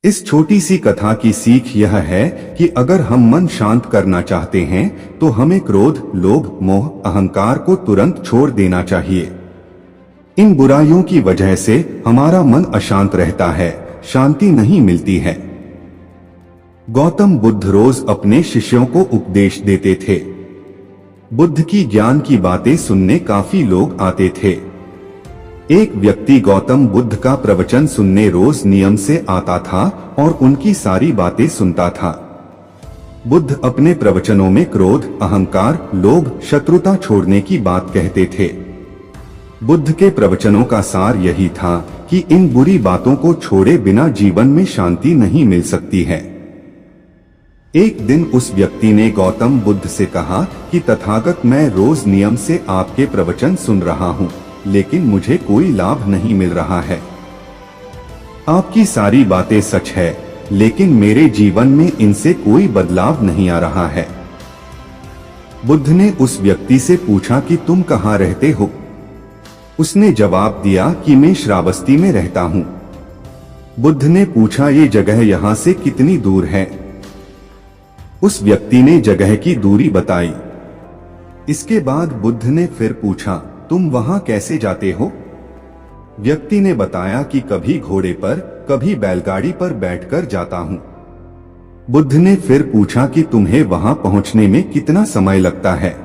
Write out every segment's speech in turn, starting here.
इस छोटी सी कथा की सीख यह है कि अगर हम मन शांत करना चाहते हैं तो हमें क्रोध, लोभ, मोह, अहंकार को तुरंत छोड़ देना चाहिए। इन बुराइयों की वजह से हमारा मन अशांत रहता है, शांति नहीं मिलती है। गौतम बुद्ध रोज अपने शिष्यों को उपदेश देते थे। बुद्ध की ज्ञान की बातें सुनने काफी लोग आते थे। एक व्यक्ति गौतम बुद्ध का प्रवचन सुनने रोज नियम से आता था और उनकी सारी बातें सुनता था। बुद्ध अपने प्रवचनों में क्रोध, अहंकार, लोभ, शत्रुता छोड़ने की बात कहते थे। बुद्ध के प्रवचनों का सार यही था कि इन बुरी बातों को छोड़े बिना जीवन में शांति नहीं मिल सकती है। एक दिन उस व्यक्ति ने गौतम बुद्ध से कहा कि तथागत, मैं रोज नियम से आपके प्रवचन सुन रहा हूँ, लेकिन मुझे कोई लाभ नहीं मिल रहा है। आपकी सारी बातें सच है, लेकिन मेरे जीवन में इनसे कोई बदलाव नहीं आ रहा है। बुद्ध ने उस व्यक्ति से पूछा कि तुम कहाँ रहते हो? उसने जवाब दिया कि मैं श्रावस्ती में रहता हूँ। बुद्ध ने पूछा, ये जगह यहाँ से कितनी दूर है? उस व्यक्ति ने जगह की दूरी बताई। इसके बाद बुद्ध ने फिर पूछा, तुम वहां कैसे जाते हो? व्यक्ति ने बताया कि कभी घोड़े पर, कभी बैलगाड़ी पर बैठकर जाता हूं। बुद्ध ने फिर पूछा कि तुम्हें वहां पहुंचने में कितना समय लगता है?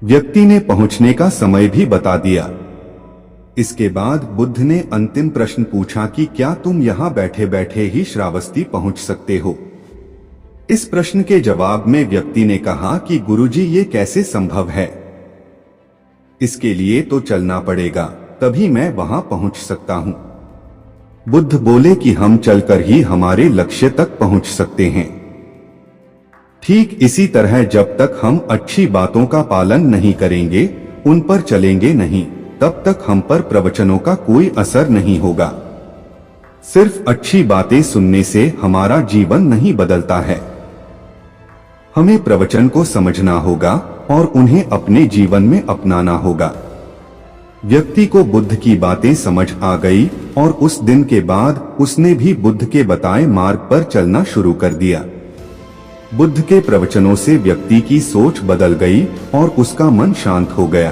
व्यक्ति ने पहुंचने का समय भी बता दिया। इसके बाद बुद्ध ने अंतिम प्रश्न पूछा कि क्या तुम यहां बैठे बैठे ही श्रावस्ती पहुंच सकते हो? इस प्रश्न के जवाब में व्यक्ति ने कहा कि गुरुजी, ये कैसे संभव है? इसके लिए तो चलना पड़ेगा, तभी मैं वहां पहुंच सकता हूं। बुद्ध बोले कि हम चलकर ही हमारे लक्ष्य तक पहुंच सकते हैं। ठीक इसी तरह जब तक हम अच्छी बातों का पालन नहीं करेंगे, उन पर चलेंगे नहीं, तब तक हम पर प्रवचनों का कोई असर नहीं होगा। सिर्फ अच्छी बातें सुनने से हमारा जीवन नहीं बदलता है। हमें प्रवचन को समझना होगा और उन्हें अपने जीवन में अपनाना होगा। व्यक्ति को बुद्ध की बातें समझ आ गई और उस दिन के बाद उसने भी बुद्ध के बताए मार्ग पर चलना शुरू कर दिया। बुद्ध के प्रवचनों से व्यक्ति की सोच बदल गई और उसका मन शांत हो गया।